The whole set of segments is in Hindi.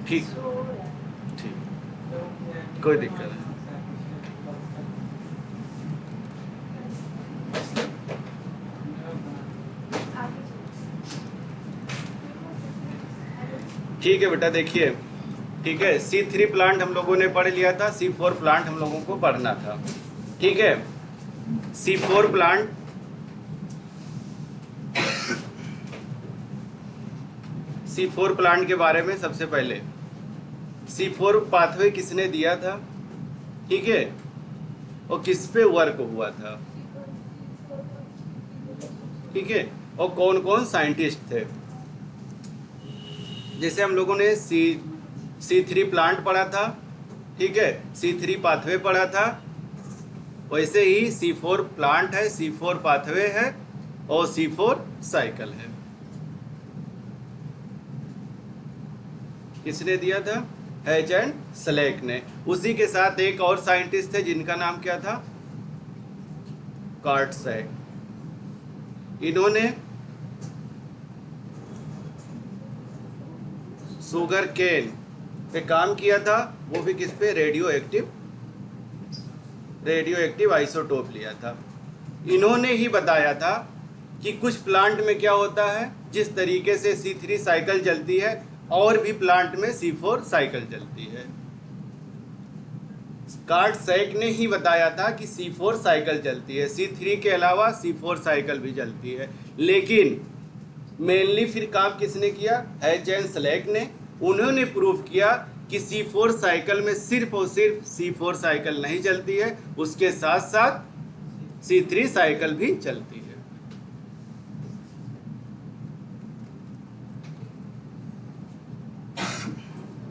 ठीक, ठीक, कोई दिक्कत नहीं। ठीक है बेटा, देखिए, ठीक है, C3 प्लांट हम लोगों ने पढ़ लिया था, C4 प्लांट हम लोगों को पढ़ना था। ठीक है, C4 प्लांट, C4 प्लांट के बारे में सबसे पहले C4 पाथवे किसने दिया था, ठीक है, और किस पे वर्क हुआ था, ठीक है, और कौन कौन साइंटिस्ट थे। जैसे हम लोगों ने C3 प्लांट पढ़ा था, ठीक है, C3 पाथवे पढ़ा था, वैसे ही C4 प्लांट है, C4 पाथवे है और C4 साइकिल है। किसने दिया था? हेज एंड स्लेक ने। उसी के साथ एक और साइंटिस्ट थे जिनका नाम क्या था? कार्टसैक। इन्होंने शुगर केन पे काम किया था, वो भी किस पे? रेडियो एक्टिव आइसोटोप लिया था। इन्होंने ही बताया था कि कुछ प्लांट में क्या होता है, जिस तरीके से C3 साइकिल चलती है और भी प्लांट में C4 साइकिल चलती है। कार्टसैक ने ही बताया था कि C4 साइकिल चलती है, C3 के अलावा C4 साइकिल भी चलती है। लेकिन मेनली फिर काम किसने किया? हेज एंड स्लेक ने। उन्होंने प्रूव किया कि C4 साइकिल में सिर्फ और सिर्फ C4 साइकिल नहीं चलती है, उसके साथ साथ C3 साइकिल भी चलती है।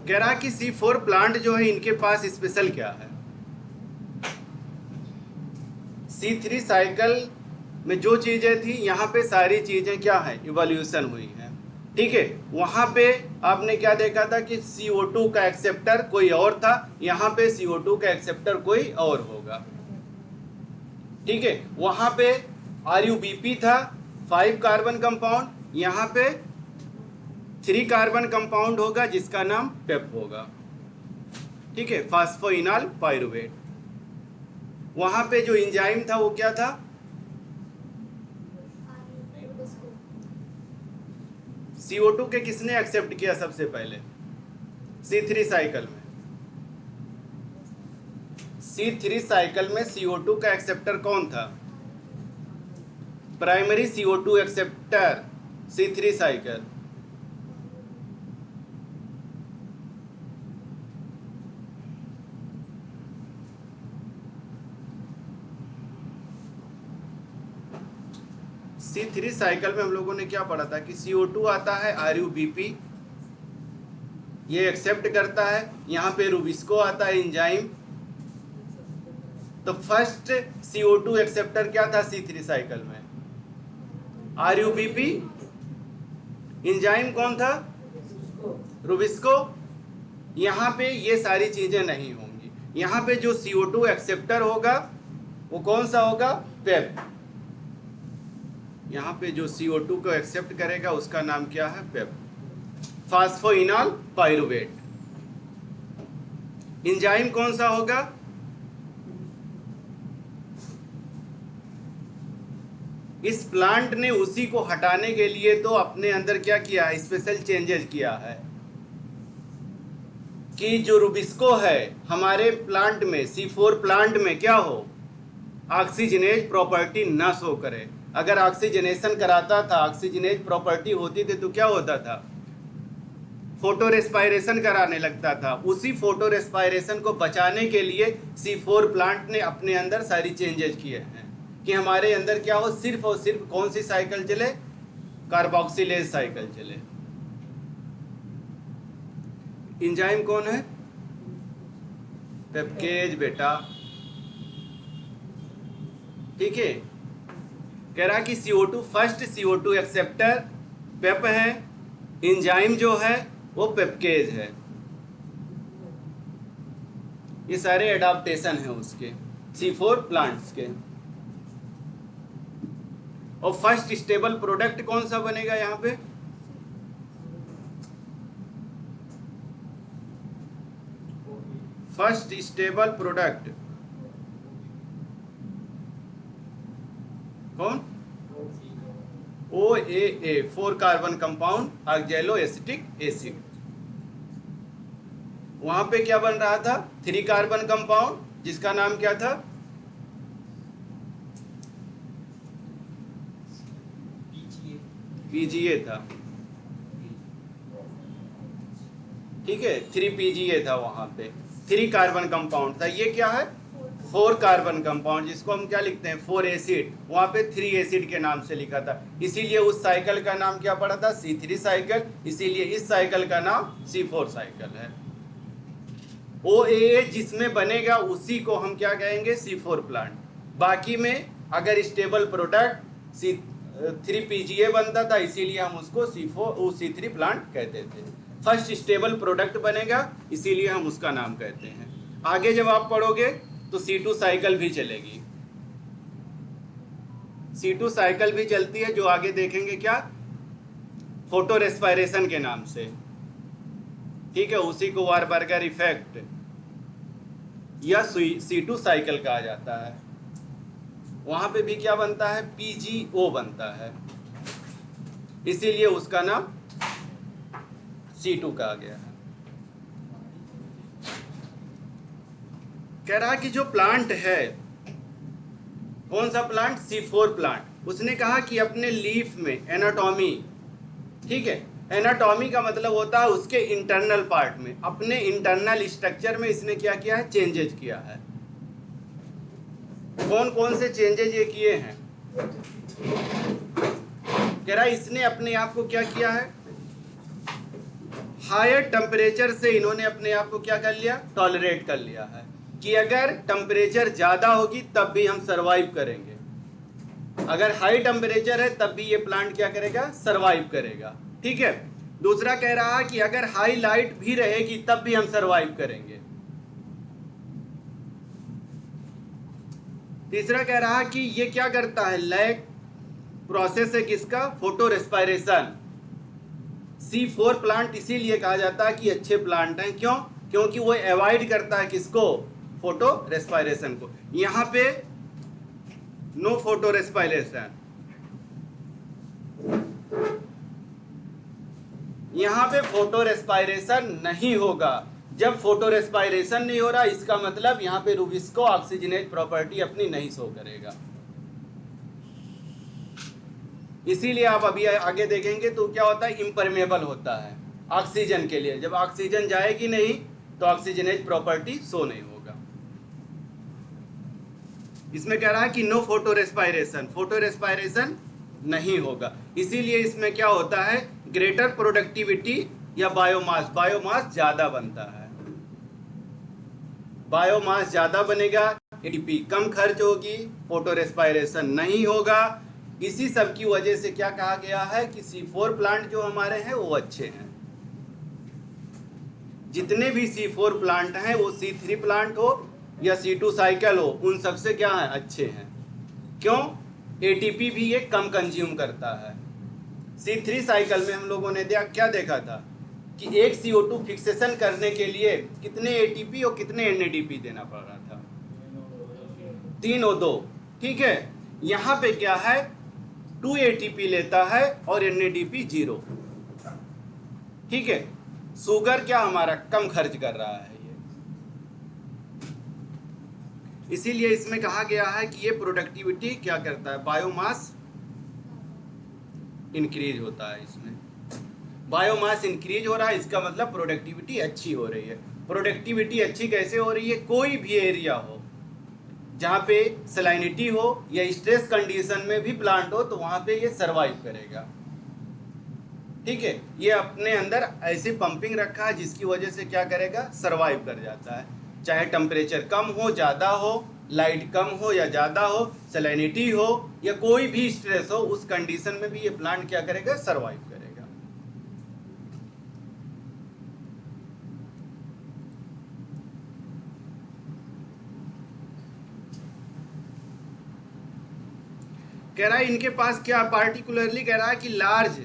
कह रहा कि C4 प्लांट जो है, इनके पास स्पेशल क्या है? C3 साइकिल में जो चीजें थी, यहाँ पे सारी चीजें क्या है? इवोल्यूशन हुई है। ठीक है, वहां पे आपने क्या देखा था कि CO2 का एक्सेप्टर कोई और था, यहाँ पे CO2 का एक्सेप्टर कोई और होगा। ठीक है, वहां पे RUBP था 5 कार्बन कंपाउंड, यहाँ पे 3 कार्बन कंपाउंड होगा जिसका नाम पेप होगा। ठीक है, फास्फोइनॉल पाइरुवेट। वहां पे जो एंजाइम था वो क्या था? CO2 के किसने एक्सेप्ट किया सबसे पहले C3 साइकिल में? C3 साइकिल में CO2 का एक्सेप्टर कौन था? Primary CO2 acceptor C3 cycle. C3 cycle में हम लोगों ने क्या पढ़ा था कि CO2 आता है RUBP, ये एक्सेप्ट करता है, यहाँ पे रुबिस्को आता है एंजाइम। तो फर्स्ट CO2 एक्सेप्टर क्या था C3 साइकिल में? RUBP। एंजाइम कौन था? रुबिस्को। यहाँ पे ये सारी चीजें नहीं होंगी। यहाँ पे जो CO2 एक्सेप्टर होगा वो कौन सा होगा? पेप। यहाँ पे जो CO2 को एक्सेप्ट करेगा उसका नाम क्या है? पेप, फास्फोइनॉल पाइरुवेट। एंजाइम कौन सा होगा? इस प्लांट ने उसी को हटाने के लिए तो अपने अंदर क्या किया है? स्पेशल चेंजेस किया है कि जो रुबिस्को है हमारे प्लांट में, C4 प्लांट में क्या हो? ऑक्सीजनेज प्रॉपर्टी ना शो करे। अगर ऑक्सीजनेशन कराता था, ऑक्सीजनेज प्रॉपर्टी होती थी तो क्या होता था? फोटो रेस्पायरेशन कराने लगता था। उसी फोटो रेस्पायरेशन को बचाने के लिए C4 प्लांट ने अपने अंदर सारी चेंजेस किए हैं कि हमारे अंदर क्या हो? सिर्फ और सिर्फ कौन सी साइकिल चले? कार्बोक्सिलेज साइकिल चले। एंजाइम कौन है? पेप्केज बेटा। ठीक है, कह रहा कि CO2 फर्स्ट CO2 एक्सेप्टर पेप है, एंजाइम जो है वो पेप्केज है। ये सारे एडाप्टेशन है उसके C4 प्लांट्स के। और फर्स्ट स्टेबल प्रोडक्ट कौन सा बनेगा यहाँ पे? फर्स्ट स्टेबल प्रोडक्ट कौन? OAA 4 carbon compound ऑक्जेलो acetic acid. वहां पे क्या बन रहा था? 3 कार्बन कंपाउंड जिसका नाम क्या था? PGA था, ठीक है, 3 PGA था वहां पे, 3 कार्बन कंपाउंड था। ये क्या है? 4 कार्बन कंपाउंड, जिसको हम क्या लिखते हैं? 4 एसिड। वहां पे 3 एसिड के नाम से लिखा था, इसीलिए उस साइकिल का नाम क्या पड़ा था? C3 cycle. इसीलिए इस साइकिल का नाम C4 साइकिल है। OAA जिसमें बनेगा उसी को हम क्या कहेंगे? C4 plant. बाकी में अगर स्टेबल प्रोडक्ट C3 PGA बनता था, इसीलिए हम उसको C3 प्लांट कहते थे। फर्स्ट स्टेबल प्रोडक्ट बनेगा, इसीलिए हम उसका नाम कहते हैं। आगे जब आप पढ़ोगे तो C2 साइकिल भी चलेगी। C2 साइकिल भी चलती है, जो आगे देखेंगे क्या? फोटो रेस्पायरेशन के नाम से, ठीक है, उसी को वारबर्गर इफेक्ट या C2 साइकिल कहा जाता है। वहां पे भी क्या बनता है? PGO बनता है, इसीलिए उसका नाम C2 कहा गया है। कह रहा कि जो प्लांट है, कौन सा प्लांट? C4 plant. उसने कहा कि अपने लीफ में एनाटॉमी, ठीक है, एनाटॉमी का मतलब होता है उसके इंटरनल पार्ट में, अपने इंटरनल स्ट्रक्चर में इसने क्या किया है? चेंजेज किया है। कौन कौन से चेंजेज ये किए हैं? कह रहा इसने अपने आप को क्या किया है? हायर टेम्परेचर से इन्होंने अपने आप को क्या कर लिया? टॉलरेट कर लिया है कि अगर टेम्परेचर ज्यादा होगी तब भी हम सरवाइव करेंगे, अगर हाई टेम्परेचर है तब भी ये प्लांट क्या करेगा? सरवाइव करेगा, ठीक है। दूसरा कह रहा है कि अगर हाई लाइट भी रहेगी तब भी हम सरवाइव करेंगे। तीसरा कह रहा है कि ये क्या करता है? लैग प्रोसेस है किसका? Photo respiration. C4 प्लांट इसीलिए कहा जाता है कि अच्छे प्लांट हैं, क्यों? क्योंकि वो अवॉइड करता है किसको? फोटो रेस्पायरेशन को। यहां पे नो फोटो रेस्पायरेशन, यहां पे फोटो रेस्पायरेशन नहीं होगा। जब फोटो रेस्पायरेशन नहीं हो रहा, इसका मतलब यहां पे रूबिस्को ऑक्सीजनेज प्रॉपर्टी अपनी नहीं शो करेगा। इसीलिए आप अभी आगे देखेंगे तो क्या होता है? इम्परमेबल होता है ऑक्सीजन के लिए। जब ऑक्सीजन जाएगी नहीं तो ऑक्सीजनेज प्रॉपर्टी शो नहीं होगा। इसमें कह रहा है कि no photo respiration, photo respiration नहीं होगा। इसीलिए इसमें क्या होता है? ग्रेटर प्रोडक्टिविटी या बायोमास, बायोमास ज्यादा बनता है, बायोमास ज्यादा बनेगा, एटीपी कम खर्च होगी, फोटो रेस्पायरेशन नहीं होगा। इसी सब की वजह से क्या कहा गया है कि C4 प्लांट जो हमारे हैं वो अच्छे हैं। जितने भी C4 प्लांट हैं, वो C3 प्लांट हो या C2 साइकिल हो, उन सबसे क्या है? अच्छे हैं। क्यों? एटीपी भी ये कम कंज्यूम करता है। C3 साइकिल में हम लोगों ने क्या देखा था कि एक CO2 फिक्सेशन करने के लिए कितने एटीपी और कितने NADP देना पड़ रहा था? 3 और 2, ठीक है। यहां पे क्या है? 2 ATP लेता है और NADP 0, ठीक है। शुगर क्या हमारा कम खर्च कर रहा है ये, इसीलिए इसमें कहा गया है कि ये प्रोडक्टिविटी क्या करता है? बायोमास इंक्रीज होता है। इसमें बायोमास इंक्रीज हो रहा है, इसका मतलब प्रोडक्टिविटी अच्छी हो रही है। प्रोडक्टिविटी अच्छी कैसे हो रही है? कोई भी एरिया हो जहाँ पे सलाइनिटी हो या स्ट्रेस कंडीशन में भी प्लांट हो, तो वहाँ पे ये सरवाइव करेगा, ठीक है। ये अपने अंदर ऐसी पंपिंग रखा है जिसकी वजह से क्या करेगा? सरवाइव कर जाता है। चाहे टेम्परेचर कम हो ज़्यादा हो, लाइट कम हो या ज़्यादा हो, सलाइनिटी हो या कोई भी स्ट्रेस हो, उस कंडीशन में भी ये प्लांट क्या करेगा? सरवाइव करेगा। कह रहा है इनके पास क्या पार्टिकुलरली कह रहा है कि लार्ज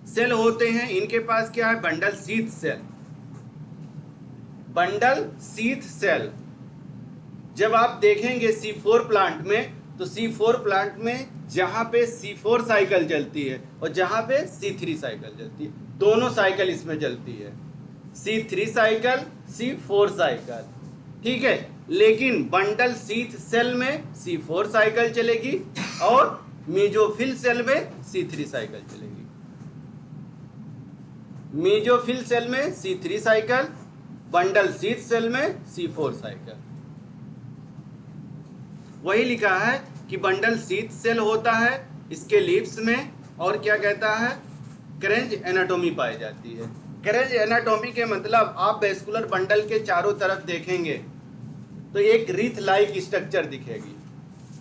सेल होते हैं। इनके पास क्या है? Bundle sheath cell. Bundle sheath cell. जब आप देखेंगे C4 प्लांट में, तो C4 प्लांट में जहां पे C4 साइकिल चलती है और जहां पे C3 साइकिल चलती है, दोनों साइकिल इसमें चलती है, C3 साइकिल, C4 साइकिल, ठीक है। लेकिन बंडल शीथ सेल में C4 साइकिल चलेगी और मीजोफिल सेल में C3 साइकिल चलेगी। मीजोफिल सेल में C3 cycle, bundle sheath cell में C4 साइकिल। वही लिखा है कि बंडल शीथ सेल होता है इसके लीव्स में, और क्या कहता है, क्रेंज एनाटोमी पाई जाती है। क्रेंज एनाटोमी के मतलब आप वेस्कुलर बंडल के चारों तरफ देखेंगे तो एक रीथ लाइक स्ट्रक्चर दिखेगी,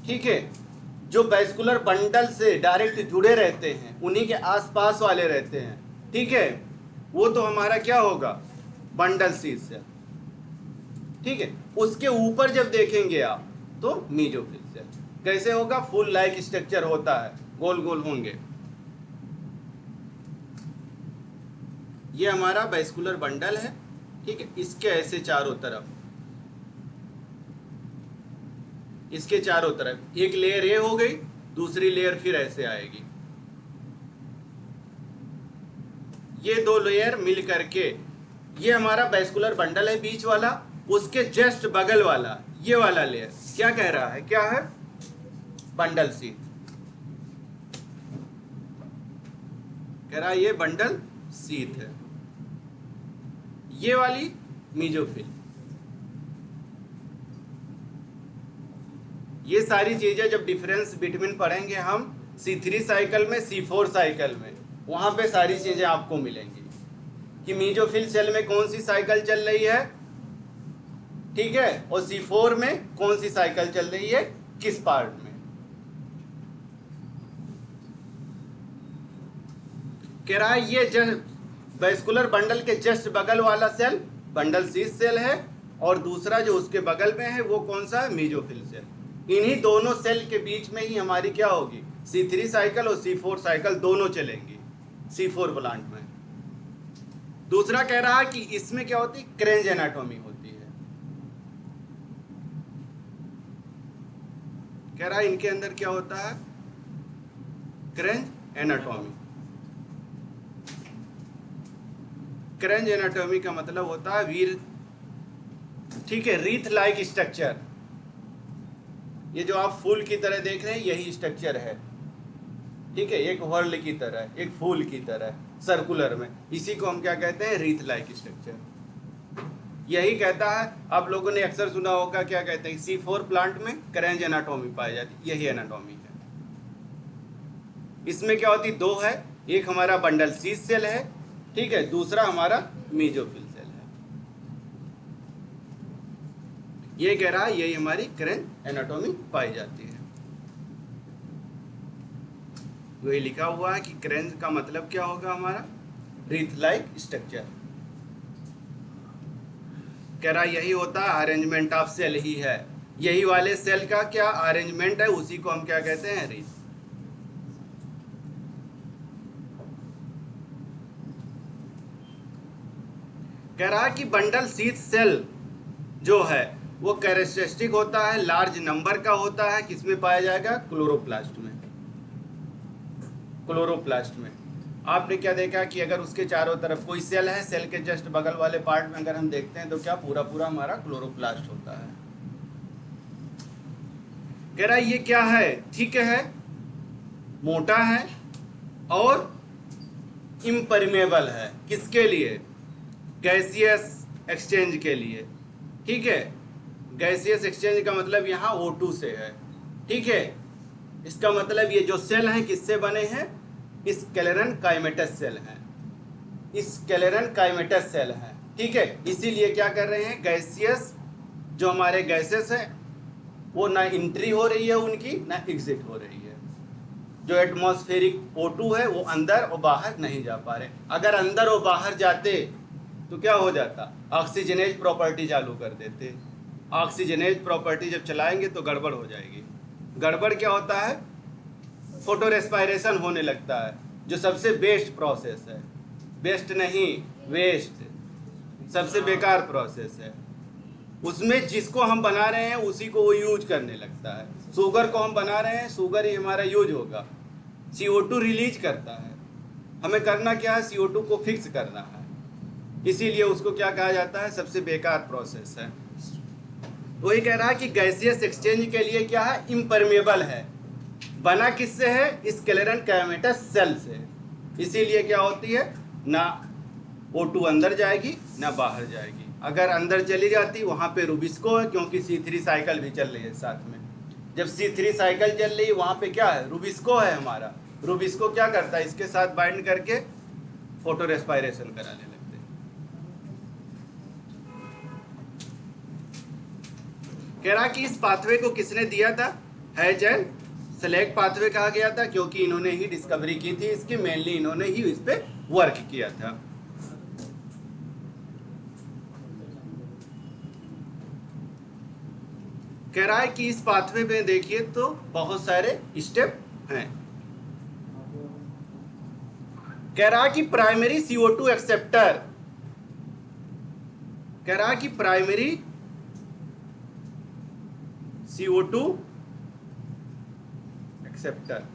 ठीक है। जो वेस्कुलर बंडल से डायरेक्ट जुड़े रहते हैं, उन्हीं के आसपास वाले रहते हैं, ठीक है, वो तो हमारा क्या होगा, बंडल शीथ सेल, ठीक है। उसके ऊपर जब देखेंगे आप तो मीजोफिल सेल कैसे होगा, फूल लाइक स्ट्रक्चर होता है, गोल गोल होंगे। ये हमारा वेस्कुलर बंडल है, ठीक है। इसके ऐसे चारों तरफ, इसके चारों तरफ एक लेयर ये हो गई, दूसरी लेयर फिर ऐसे आएगी। ये दो लेयर मिल करके ये हमारा वेस्कुलर बंडल है बीच वाला, उसके जस्ट बगल वाला ये वाला लेयर क्या कह रहा है, क्या है, बंडल शीथ। कह रहा है ये बंडल शीथ है, ये वाली मीजोफिल। ये सारी चीजें जब डिफरेंस बिटवीन पढ़ेंगे हम C3 साइकिल में, C4 साइकिल में, वहां पे सारी चीजें आपको मिलेंगी कि मीजोफिल सेल में कौन सी साइकिल चल रही है, ठीक है, और C4 में कौन सी साइकिल चल रही है, किस पार्ट में। कह रहा है ये वेस्कुलर बंडल के जस्ट बगल वाला सेल बंडल शीथ सेल है, और दूसरा जो उसके बगल में है वो कौन सा है, मीजोफिल सेल। इन्हीं दोनों सेल के बीच में ही हमारी क्या होगी, C3 साइकिल और C4 साइकिल दोनों चलेंगी C4 प्लांट में। दूसरा कह रहा है कि इसमें क्या होती है, क्रेंज एनाटोमी होती है। कह रहा है इनके अंदर क्या होता है, क्रेंज एनाटोमी। क्रेंज एनाटोमी का मतलब होता है वीर, ठीक है, रीथ लाइक स्ट्रक्चर। ये जो आप फूल की तरह देख रहे हैं यही स्ट्रक्चर है, ठीक है, एक वर्ल की तरह, एक फूल की तरह सर्कुलर में, इसी को हम क्या कहते हैं, रीथ लाइक स्ट्रक्चर। यही कहता है, आप लोगों ने अक्सर सुना होगा, क्या कहते हैं, C4 प्लांट में क्रेंज एनाटोमी पाई जाती है, यही एनाटोमी है। इसमें क्या होती, दो है, एक हमारा बंडल शीथ सेल है, ठीक है, दूसरा हमारा मीजोफिल सेल है। ये कह रहा है यही हमारी क्रेंज एनाटोमी पाई जाती है। वही लिखा हुआ है कि क्रेंज का मतलब क्या होगा हमारा, रीथ लाइक स्ट्रक्चर। कह रहा यही होता है, अरेंजमेंट ऑफ सेल ही है, यही वाले सेल का क्या अरेंजमेंट है, उसी को हम क्या कहते हैं, रीथ। कह रहा कि बंडल शीथ सेल जो है वो कैरेक्टरिस्टिक होता है, लार्ज नंबर का होता है, किसमें पाया जाएगा, क्लोरोप्लास्ट में। क्लोरोप्लास्ट में आपने क्या देखा कि अगर उसके चारों तरफ कोई सेल है, सेल के जस्ट बगल वाले पार्ट में अगर हम देखते हैं तो क्या पूरा पूरा हमारा क्लोरोप्लास्ट होता है। कह रहा ये क्या है, ठीक है, मोटा है और इम्परमेबल है, किसके लिए, गैसियस एक्सचेंज के लिए, ठीक है। गैसियस एक्सचेंज का मतलब यहाँ O2 से है, ठीक है। इसका मतलब ये जो सेल हैं किससे बने हैं, स्क्लेरन काइमेटस सेल हैं, स्क्लेरन काइमेटस सेल हैं, ठीक है। इसीलिए क्या कर रहे हैं, गैसियस जो हमारे गैसेस हैं वो ना एंट्री हो रही है उनकी, ना एग्जिट हो रही है। जो एटमॉस्फेरिक O2 है वो अंदर और बाहर नहीं जा पा रहे। अगर अंदर और बाहर जाते तो क्या हो जाता, ऑक्सीजनेज प्रॉपर्टी चालू कर देते। ऑक्सीजनेज प्रॉपर्टी जब चलाएंगे तो गड़बड़ हो जाएगी। गड़बड़ क्या होता है, फोटो रेस्पायरेशन होने लगता है, जो सबसे बेस्ट प्रोसेस है, बेस्ट नहीं वेस्ट, सबसे बेकार प्रोसेस है। उसमें जिसको हम बना रहे हैं उसी को वो यूज करने लगता है। शुगर को हम बना रहे हैं, शुगर ही हमारा यूज होगा। CO2 रिलीज करता है, हमें करना क्या है, CO2 को फिक्स करना है, इसीलिए उसको क्या कहा जाता है, सबसे बेकार प्रोसेस है। वही कह रहा है कि गैसियस एक्सचेंज के लिए क्या है, इम्परमेबल है। बना किससे है, स्क्लेरन कैमेटस सेल से, इसीलिए क्या होती है, ना O2 अंदर जाएगी ना बाहर जाएगी। अगर अंदर चली जाती वहाँ पे रुबिस्को है, क्योंकि C3 साइकिल भी चल रही है साथ में। जब C3 साइकिल चल रही है वहाँ पे क्या है, रुबिस्को है हमारा। रुबिस्को क्या करता है, इसके साथ बाइंड करके फोटो रेस्पायरेशन कराने लगते हैं। कह रहा कि इस पाथवे को किसने दिया था, हैज एंड सेलेक्ट पाथवे कहा गया था, क्योंकि इन्होंने ही डिस्कवरी की थी इसकी, मेनली इन्होंने ही इस पे वर्क किया था। कह रहा है कि इस पाथवे में देखिए तो बहुत सारे स्टेप हैं। कह रहा है कि प्राइमरी CO2 एक्सेप्टर, कह रहा है कि प्राइमरी CO2 एक्सेप्टर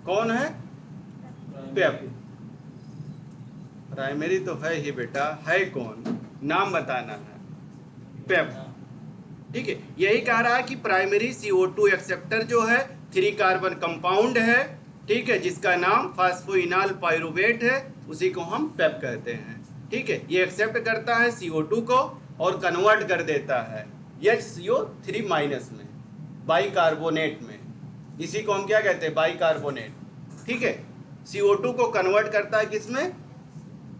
कौन है, पेप। प्राइमरी तो है ही बेटा, है कौन, नाम बताना है, पेप। ठीक है, यही कह रहा है कि प्राइमरी CO2 एक्सेप्टर जो है 3 कार्बन कंपाउंड है, ठीक है, जिसका नाम फास्फोइनाल पाइरुवेट है, उसी को हम पेप कहते हैं। ठीक है, ये एक्सेप्ट करता है CO2 को और कन्वर्ट कर देता है HCO3 माइनस में, बाइकार्बोनेट में। इसी को हम क्या कहते हैं, बाइकार्बोनेट। ठीक है, CO2 को कन्वर्ट करता है किसमें,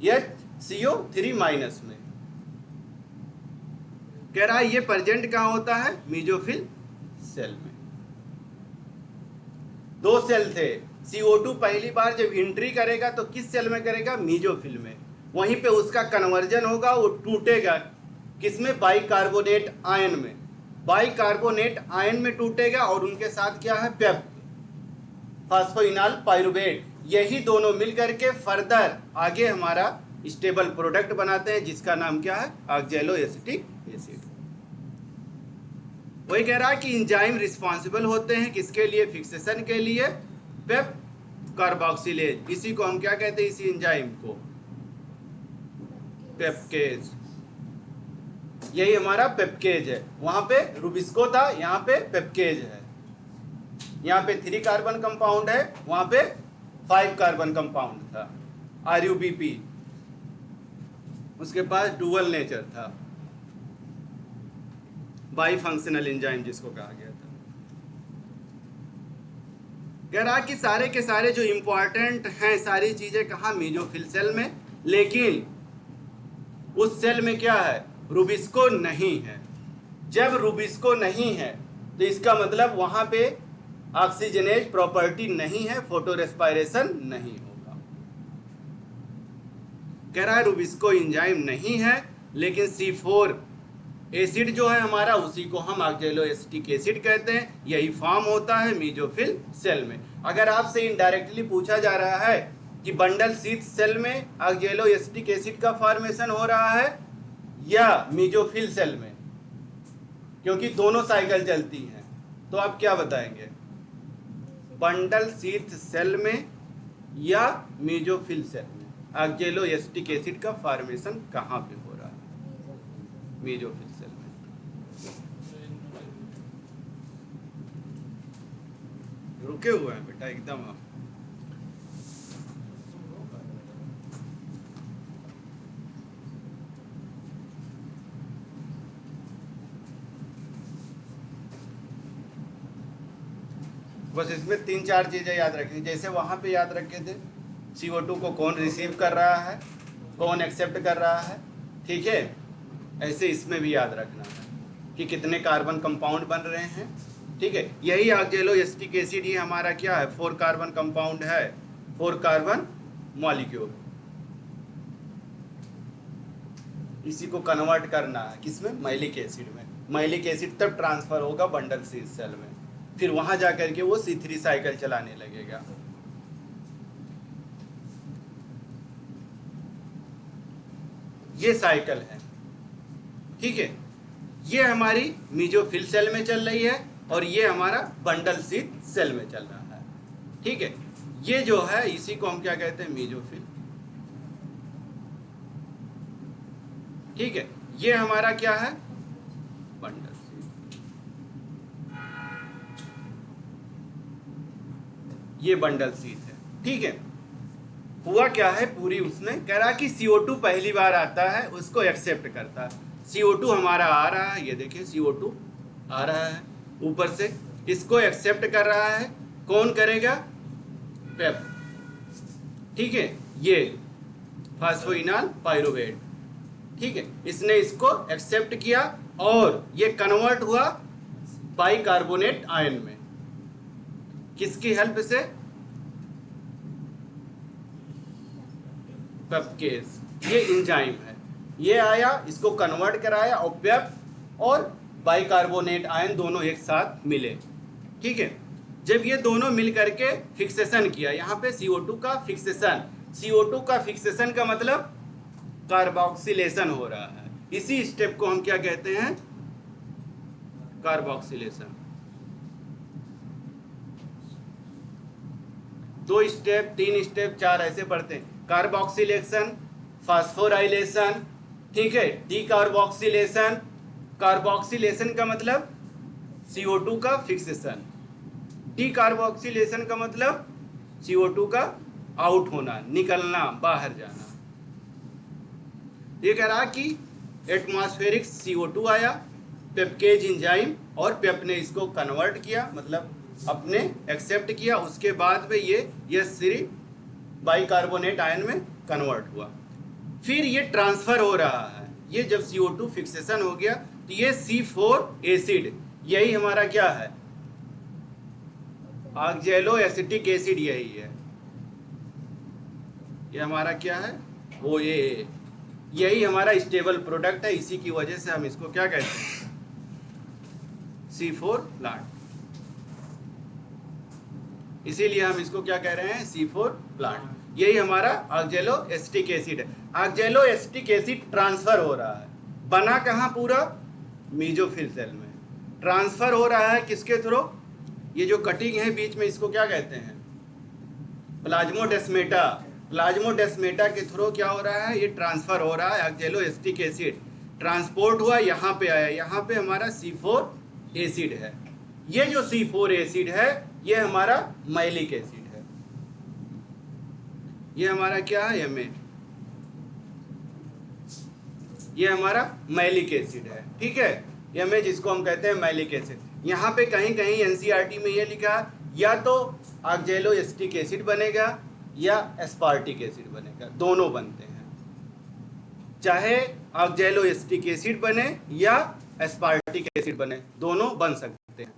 HCO3 माइनस में। कह रहा है ये प्रेजेंट कहाँ होता है, मीजोफिल सेल में। 2 सेल थे, CO2 पहली बार जब एंट्री करेगा तो किस सेल में करेगा, मीजोफिल में। वहीं पे उसका कन्वर्जन होगा, वो टूटेगा किसमें, बाइकार्बोनेट आयन में। बाइकार्बोनेट आयन में टूटेगा और उनके साथ क्या है, पेप, फास्फोइनाल पाइरुवेट। यही दोनों मिल करके फर्दर आगे हमारा स्टेबल प्रोडक्ट बनाते हैं, जिसका नाम क्या है, ऑक्सैलोएसिटिक एसिड। वही कह रहा है कि एंजाइम रिस्पॉन्सिबल होते हैं किसके लिए, फिक्सेशन के लिए, पेप कार्बोक्सिलेज। इसी को हम क्या कहते हैं, इसी एंजाइम को पेप्केज। यही हमारा पेप्केज है। वहां पे रुबिस्को था, यहाँ पे पेप्केज है। यहाँ पे 3 कार्बन कंपाउंड है, वहां पे 5 कार्बन कंपाउंड था, RUBP। उसके पास डुअल नेचर था, बाई फंक्शनल एंजाइम जिसको कहा गया था। कह रहा कि सारे के सारे जो इंपॉर्टेंट हैं सारी चीजें कहाँ, मीजोफिल सेल में। लेकिन उस सेल में क्या है, रुबिस्को नहीं है। जब रुबिस्को नहीं है तो इसका मतलब वहां पे ऑक्सीजनेज प्रॉपर्टी नहीं है, फोटो रेस्पायरेशन नहीं होगा। कह रहा है रुबिस्को एंजाइम नहीं है, लेकिन C4 एसिड जो है हमारा, उसी को हम ऑक्सैलोएसिटिक एसिड कहते हैं। यही फॉर्म होता है मीजोफिल सेल में। अगर आपसे इनडायरेक्टली पूछा जा रहा है कि बंडल शीथ सेल में ऑक्सैलोएसिटिक एसिड का फॉर्मेशन हो रहा है या मीजोफिल सेल में, क्योंकि दोनों साइकिल चलती हैं, तो आप क्या बताएंगे, बंडल शीथ सेल में या मीजोफिल सेल में ऑक्सैलोएसिटिक एसिड का फॉर्मेशन कहाँ पे हो रहा है, मीजोफिल सेल में। रुके हुए हैं बेटा एकदम आप। बस इसमें 3-4 चीजें याद रखनी, जैसे वहां पे याद रखे थे CO2 को कौन रिसीव कर रहा है, कौन एक्सेप्ट कर रहा है, ठीक है, ऐसे इसमें भी याद रखना है कि कितने कार्बन कंपाउंड बन रहे हैं। ठीक है, यही ऑक्सैलोएसिटिक एसिड ही हमारा क्या है, 4 कार्बन कंपाउंड है, 4 कार्बन मॉलिक्यूल। इसी को कन्वर्ट करना है किसमें, मैलिक एसिड में। मैलिक एसिड तब ट्रांसफर होगा बंडल शीथ सेल में, फिर वहां जाकर के वो C3 साइकिल चलाने लगेगा। ये साइकिल है, ठीक है। ये हमारी मीजोफिल सेल में चल रही है और ये हमारा बंडल शीथ सेल में चल रहा है, ठीक है। ये जो है इसी को हम क्या कहते हैं, मीजोफिल, ठीक है। ये हमारा क्या है, बंडल शीथ, ये बंडल शीथ है, ठीक है। हुआ क्या है, पूरी उसने कह रहा कि CO2 पहली बार आता है, उसको एक्सेप्ट करता है। CO2 हमारा आ रहा है, ये देखिए CO2 आ रहा है ऊपर से, इसको एक्सेप्ट कर रहा है। कौन करेगा, पेप, ठीक है। ये फास्फोइनॉल पाइरुवेट, ठीक है, इसने इसको एक्सेप्ट किया और ये कन्वर्ट हुआ बाइकार्बोनेट आयन में, किसकी हेल्प से, पेप्केज, ये एंजाइम है। ये आया, इसको कन्वर्ट कराया और पेप और बाइकार्बोनेट आयन दोनों एक साथ मिले, ठीक है। जब ये दोनों मिल करके फिक्सेशन किया, यहाँ पे CO2 का फिक्सेशन, CO2 का फिक्सेशन का मतलब कार्बोक्सिलेशन हो रहा है। इसी स्टेप को हम क्या कहते हैं, कार्बोक्सिलेशन। 2 स्टेप, 3 स्टेप, 4 ऐसे पढ़ते हैं। कार्बोक्सिलेशन, फास्फोराइलेशन, ठीक है, डीकार्बोक्सिलेशन। कार्बोक्सिलेशन का मतलब CO2 का फिक्सेशन, डीकार्बोक्सिलेशन का मतलब CO2 का आउट होना, निकलना, बाहर जाना। ये कह रहा कि एटमॉस्फेरिक CO2 आया, पेप्केज एंजाइम, और पेप ने इसको कन्वर्ट किया, मतलब अपने एक्सेप्ट किया। उसके बाद में ये सिर्फ बाइकार्बोनेट आयन में कन्वर्ट हुआ। फिर ये ट्रांसफर हो रहा है। ये जब CO2 फिक्सेशन हो गया तो ये C4 एसिड, यही हमारा क्या है, ऑक्जेलो एसिटिक एसिड, यही है। ये हमारा क्या है, वो यही हमारा स्टेबल प्रोडक्ट है। इसी की वजह से हम इसको क्या कहते हैं, C4 प्लांट। इसीलिए हम इसको क्या कह रहे हैं, C4 प्लांट। यही हमारा ऑक्जेलो एसिटिक एसिड है। ऑक्जेलो एसिटिक एसिड ट्रांसफर हो रहा है, बना कहाँ, पूरा मीजोफिल सेल में। ट्रांसफर हो रहा है किसके थ्रू, ये जो कटिंग है बीच में, इसको क्या कहते हैं, प्लाज्मोडेस्मेटा। प्लाज्मोडेस्मेटा के थ्रू क्या हो रहा है, ये ट्रांसफर हो रहा है। ऑक्जेलो एसिटिक एसिड ट्रांसपोर्ट हुआ, यहाँ पे आया, यहाँ पे हमारा C4 एसिड है। ये जो C4 एसिड है ये हमारा मैलिक एसिड है। ये हमारा क्या है, Ma, ये हमारा मैलिक एसिड है, ठीक है। Ma जिसको हम कहते हैं मैलिक एसिड। यहाँ पे कहीं कहीं NCERT में ये लिखा, या तो ऑक्जेलो एसिटिक एसिड बनेगा या एस्पार्टिक एसिड बनेगा, दोनों बनते हैं। चाहे ऑक्जेलो एसिटिक एसिड बने या एस्पार्टिक एसिड बने, दोनों बन सकते हैं।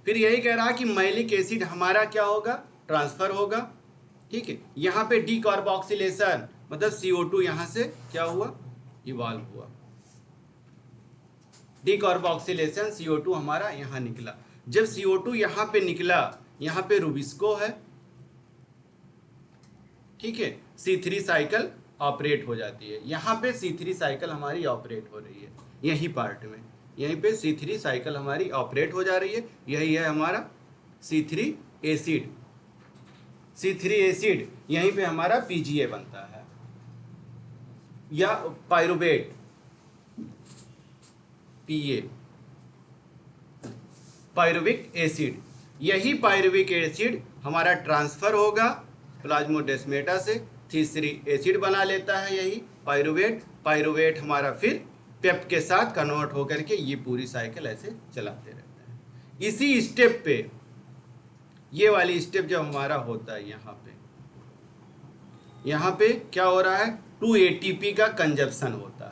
फिर यही कह रहा कि मैलिक एसिड हमारा क्या होगा, ट्रांसफर होगा, ठीक है। यहाँ पे डीकार्बोक्सिलेशन मतलब CO2 यहाँ से क्या हुआ, इवॉल्व हुआ। डीकार्बोक्सिलेशन, CO2 हमारा यहाँ निकला। जब CO2 यहाँ पे निकला, यहाँ पे रुबिस्को है, ठीक है। C3 साइकिल ऑपरेट हो जाती है। यहाँ पे C3 साइकिल हमारी ऑपरेट हो रही है, यही पार्ट में, यहीं पे C3 साइकिल हमारी ऑपरेट हो जा रही है। यही है हमारा C3 एसिड। C3 एसिड यहीं पे हमारा PGA बनता है, या पाइरुवेट, PA, पाइरुविक एसिड। यही पाइरुविक एसिड हमारा ट्रांसफर होगा प्लाज्मोडेस्मेटा से, C3 एसिड बना लेता है यही पाइरुवेट। पाइरुवेट हमारा फिर पेप के साथ कन्वर्ट होकर के ये पूरी साइकिल ऐसे चलाते रहते हैं। इसी स्टेप पे, ये वाली स्टेप जब हमारा होता है, यहाँ पे क्या हो रहा है, 2 ATP का कंजप्शन होता है।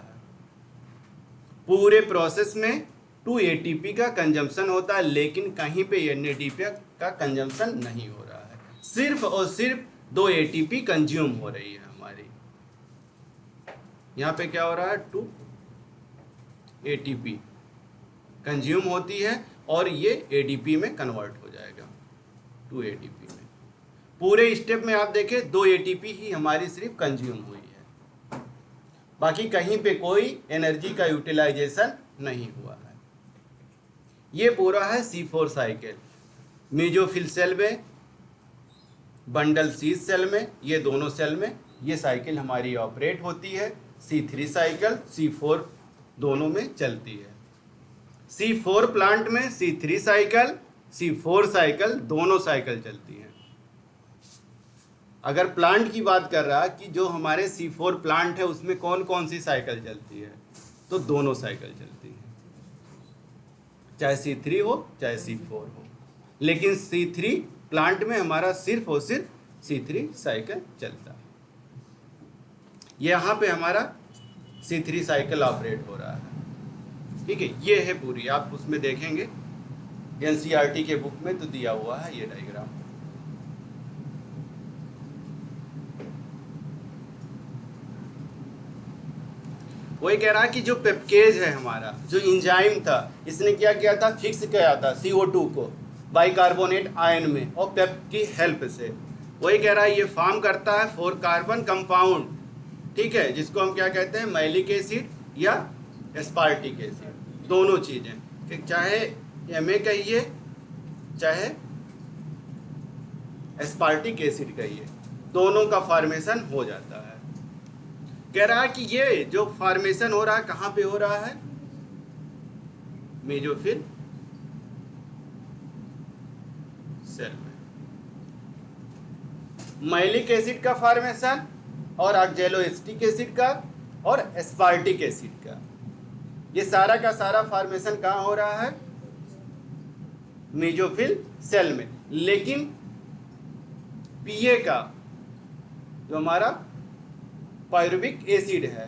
पूरे प्रोसेस में 2 ATP का कंजम्पशन होता है, लेकिन कहीं पे NADP का कंजम्पशन नहीं हो रहा है। सिर्फ और सिर्फ 2 ATP कंज्यूम हो रही है हमारी। यहाँ पे क्या हो रहा है, 2 ATP कंज्यूम होती है और ये ADP में कन्वर्ट हो जाएगा, 2 ATP में। पूरे स्टेप में आप देखें 2 ATP ही हमारी सिर्फ कंज्यूम हुई है, बाकी कहीं पे कोई एनर्जी का यूटिलाइजेशन नहीं हुआ है। ये पूरा है C4 साइकिल। मेसोफिल सेल में, बंडल शीथ सेल में, ये दोनों सेल में ये साइकिल हमारी ऑपरेट होती है। C3 साइकिल C4 दोनों में चलती है। C4 प्लांट में C3 साइकिल C4 साइकिल दोनों साइकिल चलती हैं। अगर प्लांट की बात कर रहा कि जो हमारे C4 प्लांट है उसमें कौन कौन सी साइकिल चलती है, तो दोनों साइकिल चलती है, चाहे C3 हो चाहे C4 हो। लेकिन C3 प्लांट में हमारा सिर्फ और सिर्फ C3 साइकिल चलता है। यहाँ पे हमारा C3 साइकिल ऑपरेट हो रहा है। ठीक है, ये है पूरी, आप उसमें देखेंगे NCERT के बुक में तो दिया हुआ है ये डायग्राम। वही कह रहा है कि जो पेप्केज है हमारा, जो इंजाइम था, इसने क्या किया था, फिक्स किया था CO2 को बाइकार्बोनेट आयन में और पेप की हेल्प से। वही कह रहा है ये फॉर्म करता है 4 कार्बन कंपाउंड, ठीक है, जिसको हम क्या कहते हैं, मैलिक एसिड या एस्पार्टिक एसिड, दोनों चीजें, चाहे MA कहिए चाहे एस्पार्टिक एसिड कहिए, दोनों का फॉर्मेशन हो जाता है। कह रहा है कि ये जो फॉर्मेशन हो रहा है कहाँ पे हो रहा है, मेसोफिल सेल में। मैलिक एसिड का फॉर्मेशन और ऑक्जेलोएसिटिक एसिड का और एस्पार्टिक एसिड का, ये सारा का सारा फॉर्मेशन कहाँ हो रहा है, मेसोफिल सेल में। लेकिन PA का जो हमारा पायरुविक एसिड है,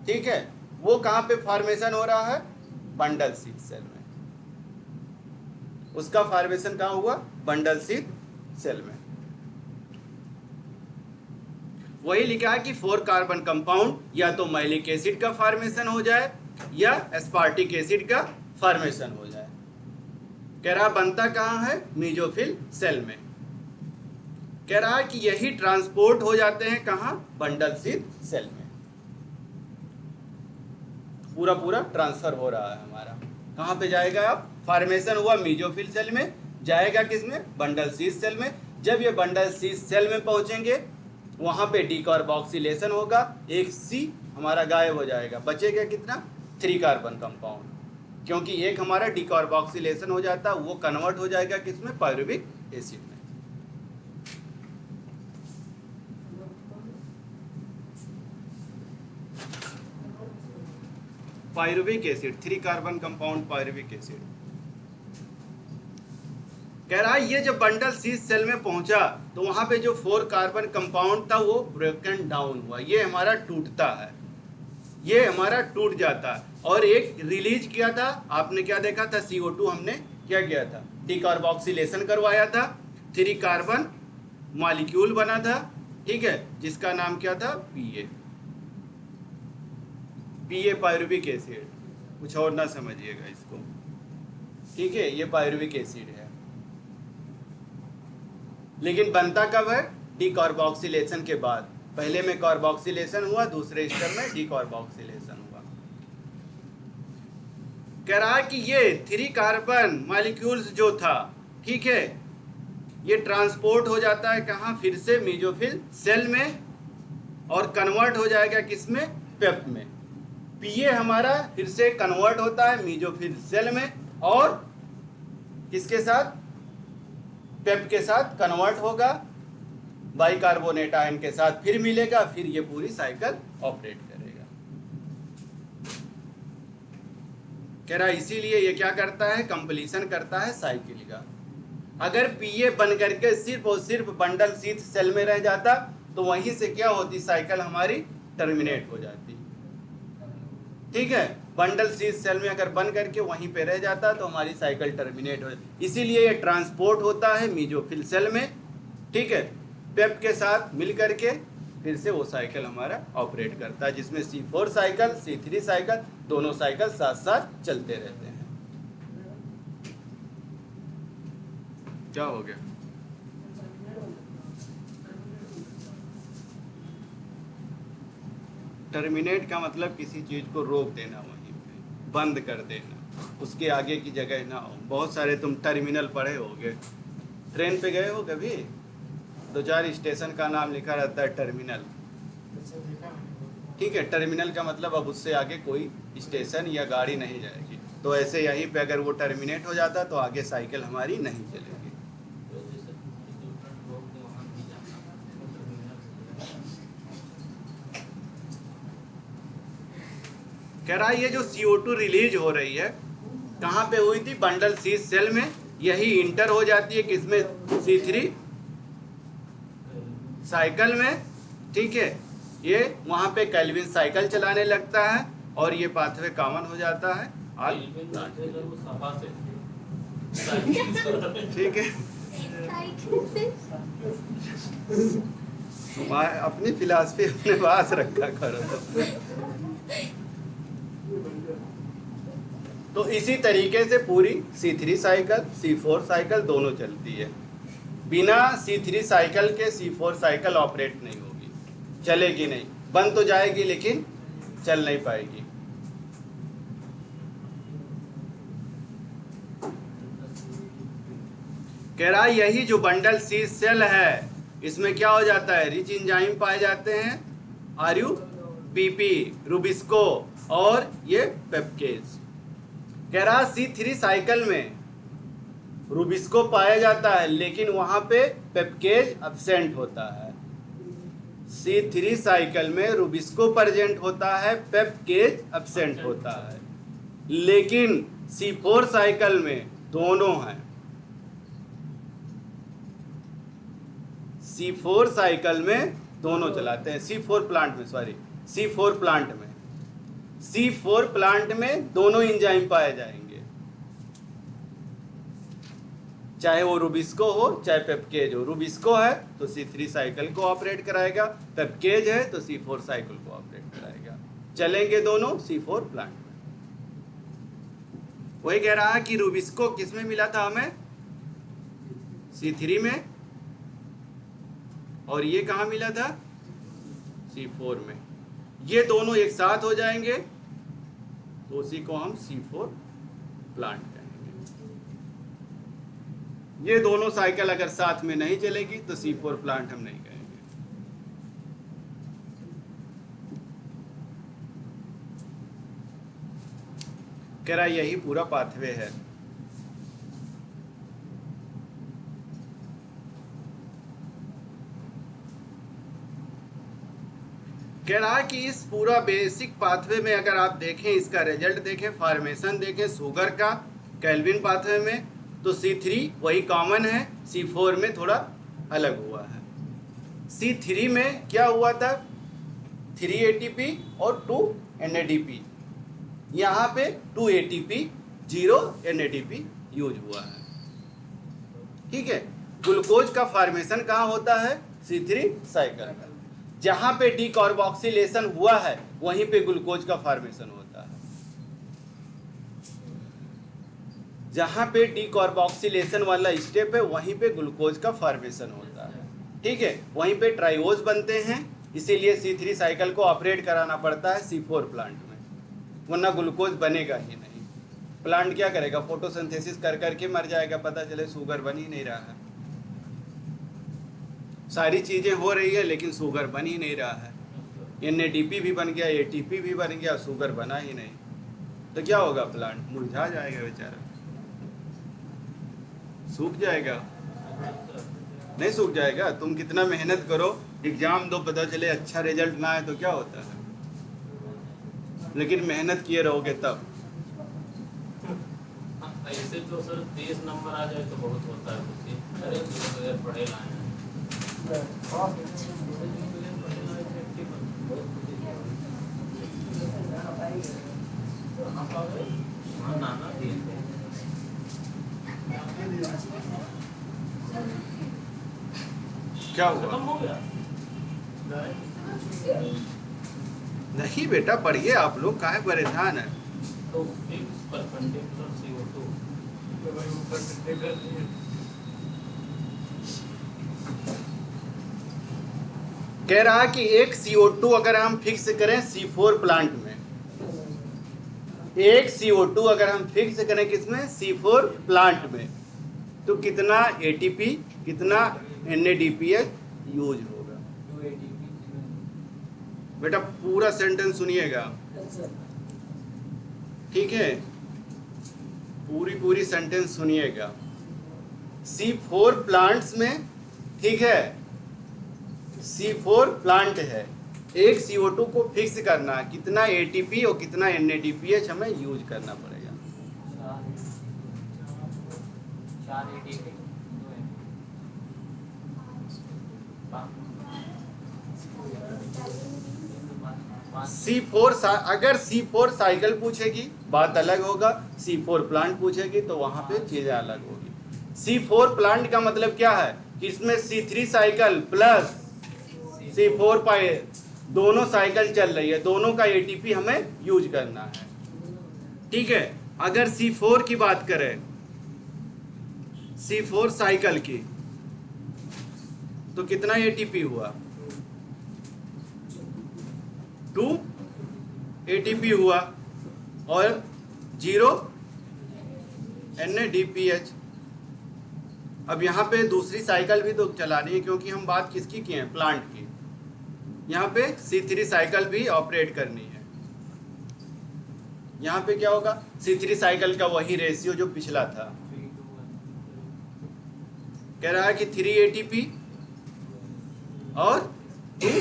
ठीक है, वो कहाँ पे फॉर्मेशन हो रहा है, बंडल शीथ सेल में। उसका फॉर्मेशन कहाँ हुआ, बंडल शीथ सेल में। वही लिखा है कि 4 कार्बन कंपाउंड या तो मैलिक एसिड का फॉर्मेशन हो जाए या एस्पार्टिक एसिड का फॉर्मेशन हो जाए। कह रहा बनता कहाँ है, मेसोफिल सेल में। कह रहा है कि यही ट्रांसपोर्ट हो जाते हैं कहाँ, बंडल शीथ सेल में। पूरा पूरा ट्रांसफर हो रहा है हमारा, कहाँ पे जाएगा, अब फॉर्मेशन हुआ मेसोफिल सेल में, जाएगा किसमें, बंडल शीथ सेल में। जब ये बंडल शीथ सेल में पहुंचेंगे वहां पे डीकार्बोक्सिलेशन होगा, एक C हमारा गायब हो जाएगा, बचेगा कितना, 3 कार्बन कंपाउंड, क्योंकि एक हमारा डीकार्बोक्सिलेशन हो जाता है, वो कन्वर्ट हो जाएगा किसमें, पायरुविक एसिड में। Pyruvic acid, 3 carbon compound pyruvic acid. कह रहा है ये जब बंडल शीथ सेल में पहुंचा तो वहां पे जो 4 कार्बन कंपाउंड था वो ब्रोकन डाउन हुआ, ये हमारा टूटता है, ये हमारा टूट जाता है। और एक रिलीज किया था, आपने क्या देखा था, CO2 हमने क्या किया था, डीकार्बोक्सिलेशन करवाया था, 3 कार्बन मॉलिक्यूल बना था, ठीक है, जिसका नाम क्या था, PA पायरुविक एसिड। कुछ और ना समझिएगा इसको, ठीक है, ये पायरुविक एसिड है। लेकिन बनता कब है, डीकार्बोक्सिलेशन के बाद। पहले में कार्बोक्सिलेशन हुआ, दूसरे स्टेप में डीकार्बोक्सिलेशन हुआ। कह रहा है कि ये 3 कार्बन मॉलिक्यूल्स जो था, ठीक है, ये ट्रांसपोर्ट हो जाता है कहाँ, फिर से मेसोफिल सेल में, और कन्वर्ट हो जाएगा किसमें, पेप में। PA हमारा फिर से कन्वर्ट होता है मेसोफिल सेल में, और किसके साथ, पेप के साथ कन्वर्ट होगा, बाइकार्बोनेट आयन के साथ फिर मिलेगा, फिर ये पूरी साइकिल ऑपरेट करेगा। कह रहा इसीलिए ये क्या करता है, कंप्लीशन करता है साइकिल का। अगर PA बन करके सिर्फ और सिर्फ बंडल शीथ सेल में रह जाता तो वहीं से क्या होती, साइकिल हमारी टर्मिनेट हो जाती, ठीक है। बंडल शीथ सेल में अगर बन करके वहीं पे रह जाता तो हमारी साइकिल टर्मिनेट हो जाती। इसीलिए ये ट्रांसपोर्ट होता है मेसोफिल सेल में, ठीक है, पेप के साथ मिल करके फिर से वो साइकिल हमारा ऑपरेट करता है, जिसमें C4 साइकिल C3 साइकिल दोनों साइकिल साथ साथ चलते रहते हैं। क्या हो गया, टर्मिनेट का मतलब किसी चीज़ को रोक देना, वहीं पे बंद कर देना, उसके आगे की जगह ना हो। बहुत सारे तुम टर्मिनल पढ़े होगे, ट्रेन पे गए हो कभी, 2-4 स्टेशन का नाम लिखा रहता है टर्मिनल। ठीक है, टर्मिनल का मतलब अब उससे आगे कोई स्टेशन या गाड़ी नहीं जाएगी। तो ऐसे यहीं पे अगर वो टर्मिनेट हो जाता तो आगे साइकिल हमारी नहीं चलेगी। कह रहा है ये जो CO2 रिलीज हो रही है कहाँ पे हुई थी, बंडल सी सेल में, यही इंटर हो जाती है किसमें, C3 साइकिल में। ठीक है, ये वहाँ पे केल्विन साइकिल चलाने लगता है और ये पाथवे कॉमन हो जाता है। ठीक है, अपनी फिलॉसफी अपने पास रखा करो। तो इसी तरीके से पूरी C3 साइकिल C4 साइकिल दोनों चलती है। बिना C3 साइकिल के C4 साइकिल ऑपरेट नहीं होगी, चलेगी नहीं, बंद तो जाएगी लेकिन चल नहीं पाएगी। कह रहा यही जो बंडल सी सेल है इसमें क्या हो जाता है, रिच एंजाइम पाए जाते हैं, RUBP रुबिस्को और ये पेप्केज। कह रहा C3 साइकिल में रुबिस्को पाया जाता है लेकिन वहां पे पेप्केज एब्सेंट होता है। C3 साइकिल में रुबिस्को प्रेजेंट होता है, पेप्केज एब्सेंट होता है, लेकिन C4 साइकिल में दोनों हैं। C4 साइकिल में दोनों चलाते हैं, C4 प्लांट में, सॉरी C4 प्लांट में, C4 प्लांट में दोनों एंजाइम पाए जाएंगे, चाहे वो रुबिस्को हो चाहे पेप्केज हो। रुबिस्को है तो C3 साइकिल को ऑपरेट कराएगा, पेप्केज है तो C4 साइकिल को ऑपरेट कराएगा, चलेंगे दोनों C4 प्लांट में। वही कह रहा है कि रुबिस्को किस में मिला था हमें, C3 में, और ये कहाँ मिला था, C4 में। ये दोनों एक साथ हो जाएंगे तो उसी को हम C4 प्लांट कहेंगे। ये दोनों साइकिल अगर साथ में नहीं चलेगी तो C4 प्लांट हम नहीं कहेंगे। कह रहा यही पूरा पाथवे है। कह रहा है कि इस पूरा बेसिक पाथवे में अगर आप देखें, इसका रिजल्ट देखें, फॉर्मेशन देखें शुगर का केल्विन पाथवे में, तो C3 वही कॉमन है, C4 में थोड़ा अलग हुआ है। C3 में क्या हुआ था, 3 ATP और 2 NADP, यहाँ पे 2 ATP 0 NADP यूज हुआ है। ठीक है, ग्लूकोज का फॉर्मेशन कहाँ होता है, C3 साइकिल में। जहां पे डीकार्बोक्सिलेशन हुआ है वहीं पे ग्लूकोज का फॉर्मेशन होता है। जहां पे डीकार्बोक्सिलेशन वाला स्टेप है वहीं पे ग्लूकोज का फॉर्मेशन होता है। ठीक है, वहीं पे ट्राइओज बनते हैं, इसीलिए C3 साइकिल को ऑपरेट कराना पड़ता है C4 प्लांट में, वरना ग्लूकोज बनेगा ही नहीं। प्लांट क्या करेगा, फोटोसिंथेसिस कर करके मर जाएगा, पता चले शुगर बन ही नहीं रहा है। सारी चीज़ें हो रही है लेकिन शुगर बन ही नहीं रहा है। NADP भी बन गया, ATP भी बन गया, शुगर बना ही नहीं, तो क्या होगा, प्लांट मुरझा जाएगा बेचारा, सूख जाएगा। नहीं सूख जाएगा, तुम कितना मेहनत करो, एग्जाम दो, पता चले अच्छा रिजल्ट ना आए तो क्या होता है, लेकिन मेहनत किए रहोगे तब। ऐसे तो सर 30 नंबर आ जाए तो बहुत होता है, अरे पढ़े लाए क्या हुआ, नहीं बेटा पढ़िए, आप लोग काहे परेशान है। तो परपेंडिकुलर CO2 कह रहा कि एक CO2 अगर हम फिक्स करें C4 प्लांट में, एक CO2 अगर हम फिक्स करें किसमें, C4 प्लांट में, तो कितना ATP कितना NADPH यूज होगा। बेटा पूरा सेंटेंस सुनिएगा, ठीक है, पूरी सेंटेंस सुनिएगा। C4 प्लांट्स में, ठीक है, C4 प्लांट है, एक CO2 को फिक्स करना, कितना ATP और कितना NADPH हमें यूज करना पड़ेगा। 4 ATP, C4 अगर C4 साइकिल पूछेगी बात अलग होगा, C4 प्लांट पूछेगी तो वहां पे चीजें अलग होगी। C4 प्लांट का मतलब क्या है कि इसमें C3 साइकिल प्लस C4 पाई दोनों साइकिल चल रही है, दोनों का ATP हमें यूज करना है, ठीक है। अगर C4 की बात करें, C4 साइकिल की, तो कितना ATP हुआ, 2 ATP हुआ और 0 NADPH। अब यहाँ पे दूसरी साइकिल भी तो चलानी है, क्योंकि हम बात किसकी की है, प्लांट की। यहाँ पे C3 साइकिल भी ऑपरेट करनी है। यहाँ पे क्या होगा, C3 साइकिल का वही रेशियो जो पिछला था, कह रहा है कि 3 ATP और 2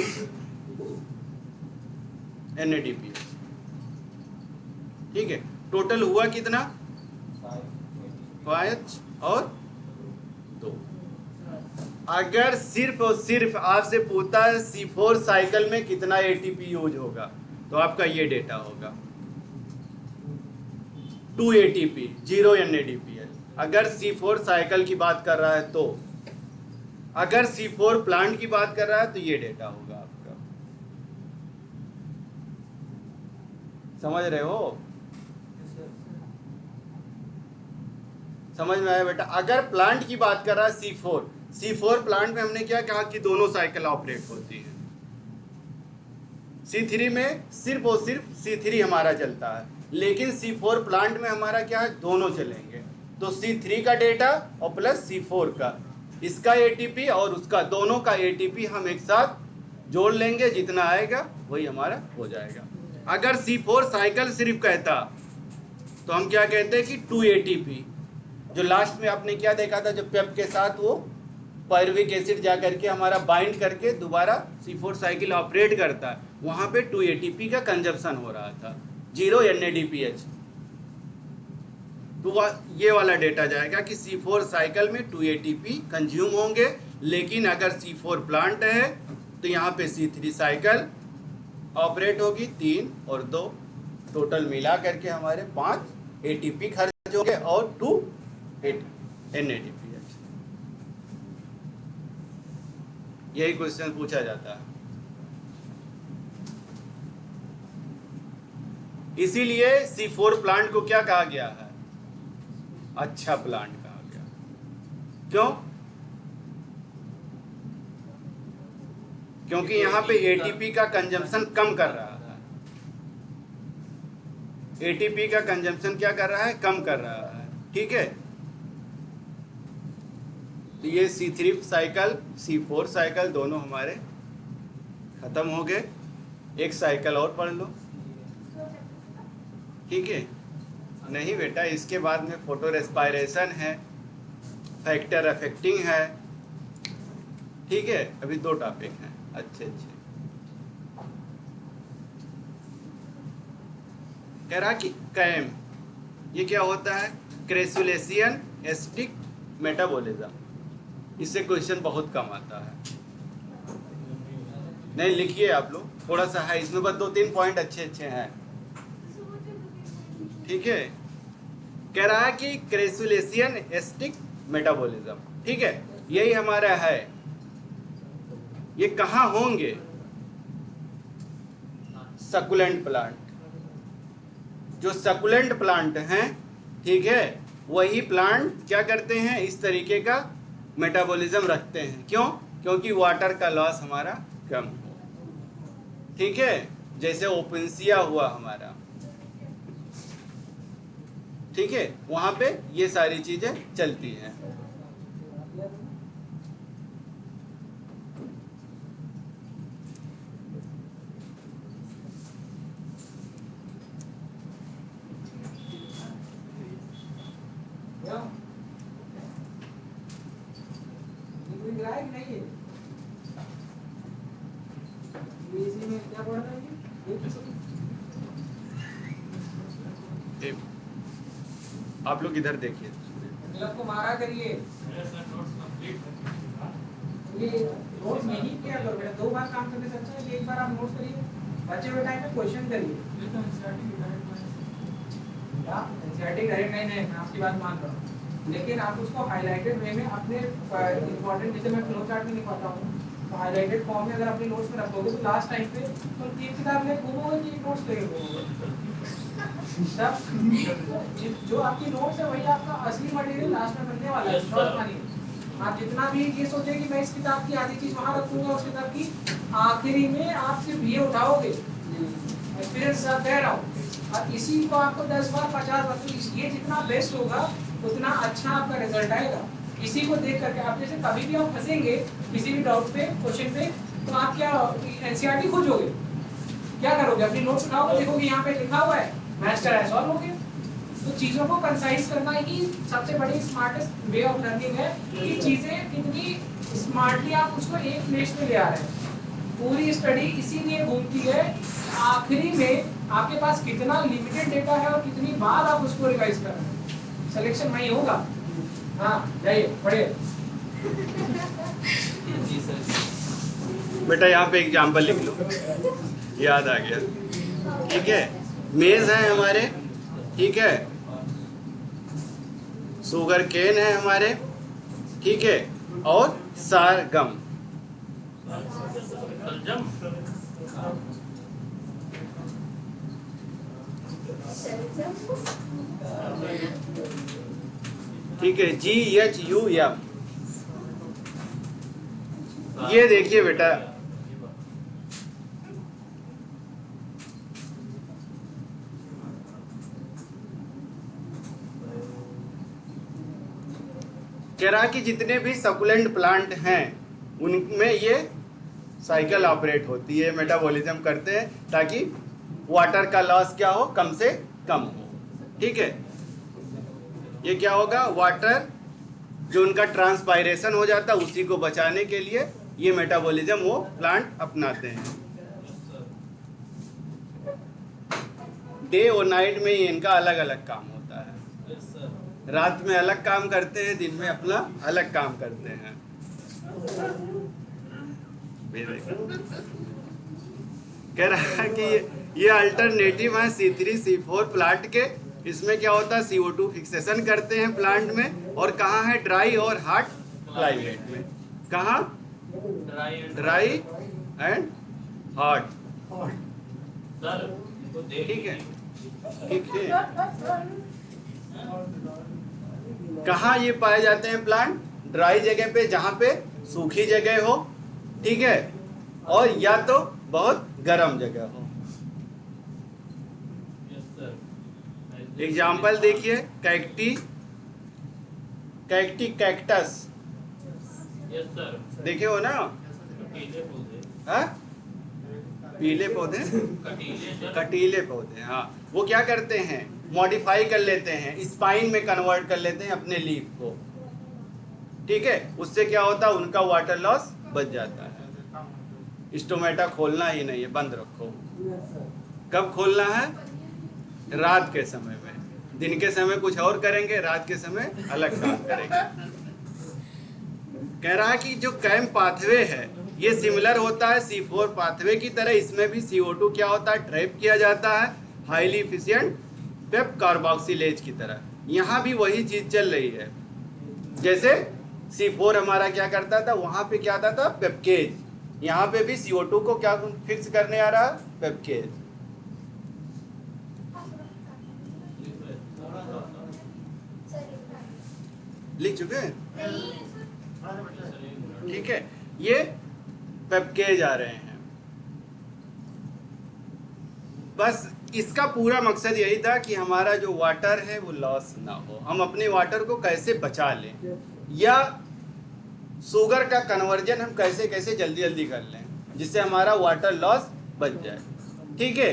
NADPH, ठीक है। टोटल हुआ कितना, 5 और 2। अगर सिर्फ और सिर्फ आपसे पूछता है C4 साइकिल में कितना ATP यूज होगा, तो आपका ये डेटा होगा 2 ATP 0 NADPH। अगर C4 साइकिल की बात कर रहा है तो, अगर C4 प्लांट की बात कर रहा है तो ये डेटा होगा आपका। समझ रहे हो, समझ में आया बेटा। अगर प्लांट की बात कर रहा है C4 प्लांट में हमने क्या कहा कि दोनों साइकिल ऑपरेट होती है। C3 में सिर्फ और सिर्फ C3 हमारा चलता है, लेकिन C4 प्लांट में हमारा क्या है, दोनों चलेंगे। तो C3 का डेटा और प्लस C4 का, इसका ATP और उसका, दोनों का ATP हम एक साथ जोड़ लेंगे, जितना आएगा वही हमारा हो जाएगा। अगर C4 साइकिल सिर्फ कहता तो हम क्या कहते हैं कि 2 ATP, जो लास्ट में आपने क्या देखा था, जब पेप के साथ वो पायरुविक एसिड जा करके हमारा बाइंड करके दोबारा C4 साइकिल ऑपरेट करता है, वहां पे 2 ATP का कंजप्शन हो रहा था, 0 NADPH। तो ये वाला डेटा जाएगा कि C4 साइकिल में 2 ATP कंज्यूम होंगे, लेकिन अगर C4 प्लांट है तो यहाँ पे C3 साइकिल ऑपरेट होगी, 3 और 2 टोटल मिला करके हमारे 5 ATP खर्च होंगे और 2 NADPH। यही क्वेश्चन पूछा जाता है। इसीलिए C4 प्लांट को क्या कहा गया है, अच्छा प्लांट कहा गया। क्यों? क्योंकि यहाँ पे ATP का कंजम्पशन कम कर रहा है। ATP का कंजम्पशन क्या कर रहा है, कम कर रहा है, ठीक है। तो ये C3 साइकिल C4 साइकिल दोनों हमारे खत्म हो गए। एक साइकिल और पढ़ लो, ठीक है। नहीं बेटा, इसके बाद में फोटो रेस्पायरेशन है, फैक्टर अफेक्टिंग है, ठीक है। अभी 2 टॉपिक हैं अच्छे। कह रहा कि कैम, ये क्या होता है, क्रेसुलेशियन एसिटिक मेटाबॉलिज्म। इससे क्वेश्चन बहुत कम आता है। नहीं लिखिए आप लोग, थोड़ा सा है इसमें, बस 2-3 पॉइंट अच्छे हैं, ठीक है। कह रहा है कि क्रेसुलेशियन एसिटिक मेटाबॉलिज्म, ठीक है, यही हमारा है। ये कहाँ होंगे, सकुलेंट प्लांट। जो सकुलेंट प्लांट हैं, ठीक है, वही प्लांट क्या करते हैं, इस तरीके का मेटाबॉलिज्म रखते हैं। क्यों? क्योंकि वाटर का लॉस हमारा कम हो। ठीक है, जैसे ओपेंसिया हुआ हमारा, ठीक है, वहां पे ये सारी चीजें चलती हैं। आप लोग इधर देखिए, को मारा करिए, ये नोट्स नहीं किया करो बेटा, 2 बार काम करने से अच्छा है कि एक बार आप नोट्स करिए, बचे हुए टाइम में क्वेश्चन करिए। एनसीईआरटी डायरेक्ट नहीं है, मैं आपकी बात मान रहा हूँ, लेकिन आप उसको हाईलाइटेड वे में अपने इंपॉर्टेंट, जैसे मैं फ्लो चार्ट में लिखवाता हूँ, तो हाईलाइटेड फॉर्म में अगर अपने नोट्स में रखोगे तो लास्ट टाइम पे तुम 3 किताब ले घूमोगे कि नोट्स लेके घूमोगे। जो आपकी नोट्स है वही आपका असली मटेरियल लास्ट में बनने वाला है। आप जितना भी ये सोचे कि मैं इस किताब की आधी चीज वहां रखूंगा, उस किताब की आखिरी में आप सिर्फ ये उठाओगे, एक्सपीरियंस आप कह रहा हूँ, और इसी को आपको 10 बार 50 बार, तो ये जितना बेस्ट होगा उतना अच्छा आपका रिजल्ट आएगा। इसी को देख करके आप, जैसे कभी भी आप फंसेंगे किसी भी डाउट पे, क्वेश्चन पे, तो आप क्या एनसीईआरटी खोजोगे, क्या करोगे, अपनी नोट्स उठाओगे, देखोगे यहाँ पे लिखा हुआ है, मैच कराए सॉल्व हो गया। तो चीजों को कंसाइज करना ही सबसे बड़ी स्मार्टेस्ट वे ऑफ लर्निंग है, कि चीजें कितनी स्मार्टली आप उसको एक प्लेस पे ले आ रहे हैं। पूरी स्टडी इसीलिए घूमती है आखिरी में आपके पास कितना लिमिटेड डेटा है और कितनी बार आप उसको रिवाइज कर रहे हैं, सिलेक्शन वही होगा। हाँ जाइए पढ़िए। बेटा यहाँ पे एग्जाम्पल लिख लो, याद आ गया। ठीक है, मेज है हमारे, ठीक है, शुगर केन है हमारे, ठीक है, और सारगम। ठीक है, GHUM। ये देखिए बेटा, कह रहा कि जितने भी सकुलेंट प्लांट हैं उनमें ये साइकिल ऑपरेट होती है, मेटाबॉलिज्म करते हैं, ताकि वाटर का लॉस क्या हो, कम से कम हो। ठीक है, ये क्या होगा, वाटर जो उनका ट्रांसपायरेशन हो जाता है उसी को बचाने के लिए ये मेटाबॉलिज्म वो प्लांट अपनाते हैं। डे और नाइट में इनका अलग अलग काम होता है, रात में अलग काम करते हैं, दिन में अपना अलग काम करते हैं। कह रहा है कि ये अल्टरनेटिव है C3C4 प्लांट के। इसमें क्या होता है, CO2 फिक्सेशन करते हैं प्लांट में, और कहाँ है, ड्राई और हॉट क्लाइमेट में। कहाँ, ड्राई एंड हॉट। ठीक है, ठीक है। कहाँ ये पाए जाते हैं प्लांट, ड्राई जगह पे, जहाँ पे सूखी जगह हो, ठीक है, और या तो बहुत गर्म जगह हो। एग्जाम्पल देखिए, कैक्टस देखे हो ना, पीले पौधे, कटीले पौधे, हाँ, वो क्या करते हैं, मॉडिफाई कर लेते हैं, स्पाइन में कन्वर्ट कर लेते हैं अपने लीफ को। ठीक है, उससे क्या होता है, उनका वाटर लॉस बच जाता है। स्टोमेटा खोलना ही नहीं है, बंद रखो। कब खोलना है, रात के समय में। दिन के समय कुछ और करेंगे, रात के समय अलग काम करेंगे। कह रहा है कि जो कैम पाथवे है ये सिमिलर होता है C4 पाथवे की तरह। इसमें भी CO2 क्या होता है, ट्रैप किया जाता है हाईली इफिशिएंट पेप कार्बोक्सिलेज की तरह। यहाँ भी वही चीज चल रही है। जैसे C4 हमारा क्या करता था, वहां पे क्या आता था, पेप्केज। यहाँ पे भी CO2 को क्या फिक्स करने आ रहा है, पेप्केज। लिख चुके हैं, ठीक है। ये पैपकेज आ रहे हैं। बस इसका पूरा मकसद यही था कि हमारा जो वाटर है वो लॉस ना हो, हम अपने वाटर को कैसे बचा लें, या शुगर का कन्वर्जन हम कैसे कैसे जल्दी जल्दी कर लें जिससे हमारा वाटर लॉस बच जाए। ठीक है,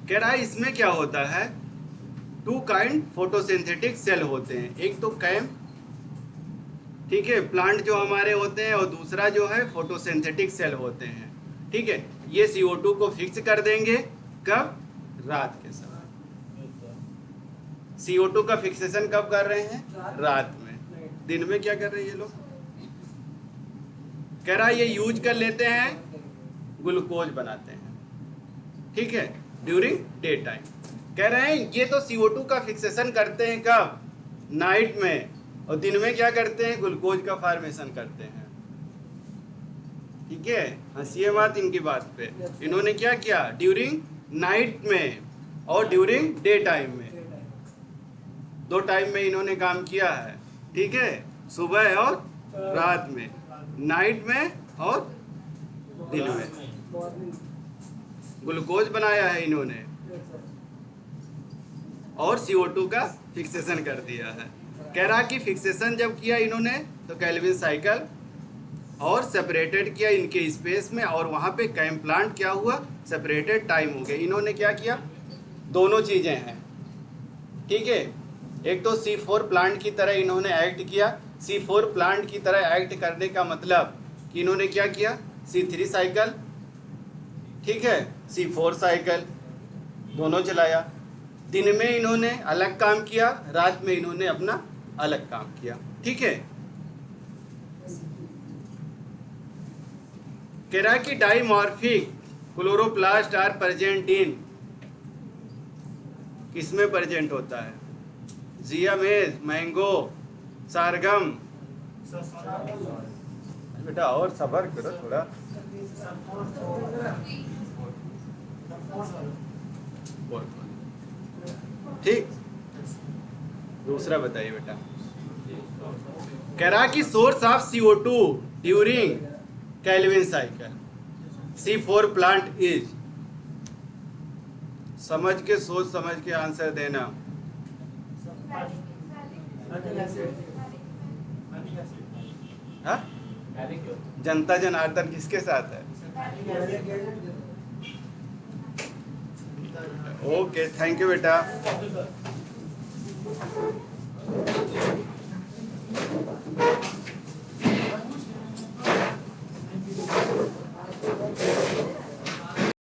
कह रहा है इसमें क्या होता है, टू काइंड फोटोसिंथेटिक सेल होते हैं, एक तो कैम, ठीक है, प्लांट जो हमारे होते हैं, और दूसरा जो है फोटोसिंथेटिक सेल होते हैं। ठीक है, ये CO2 को फिक्स कर देंगे कब, रात के समय। CO2 का फिक्सेशन कब कर रहे हैं, रात में। दिन में क्या कर रहे हैं ये लोग, कह रहा है ये यूज कर लेते हैं, ग्लूकोज बनाते हैं। ठीक है, ड्यूरिंग डे टाइम। कह रहे हैं ये तो CO2 का फिक्सेशन करते हैं कब, नाइट में, और दिन में क्या करते हैं, ग्लूकोज का फॉर्मेशन करते हैं। ठीक है, हंसिए मत इनकी बात पे। इन्होंने क्या किया, ड्यूरिंग नाइट में और ड्यूरिंग डे टाइम में, दो टाइम में इन्होंने काम किया है। ठीक है, सुबह और रात में, नाइट में और दिन में ग्लूकोज बनाया है इन्होंने, और CO2 का फिक्सेशन कर दिया है। कह रहा कि फिक्सेशन जब किया इन्होंने तो केल्विन साइकिल, और सेपरेटेड किया इनके स्पेस में, और वहाँ पे कैम प्लांट क्या हुआ, सेपरेटेड टाइम हो गए। इन्होंने क्या किया, दोनों चीज़ें हैं। ठीक है, एक तो C4 प्लांट की तरह इन्होंने एक्ट किया। C4 प्लांट की तरह एक्ट करने का मतलब कि इन्होंने क्या किया, C3 साइकिल, ठीक है, C4 साइकिल दोनों चलाया। दिन में इन्होंने अलग काम किया, रात में इन्होंने अपना अलग काम किया। ठीक है, कह रहा है कि dimorphic chloroplast are present in, किसमें प्रेजेंट होता है, जिया मेज, मैंगो, सारगम। बेटा और सबर करो थोड़ा। ठीक, दूसरा बताइए बेटा। कह रहा कि source of CO2 during Calvin cycle, C4 plant is, समझ के, सोच समझ के आंसर देना। हाँ? जनता जनार्दन किसके साथ है? ओके, थैंक यू बेटा।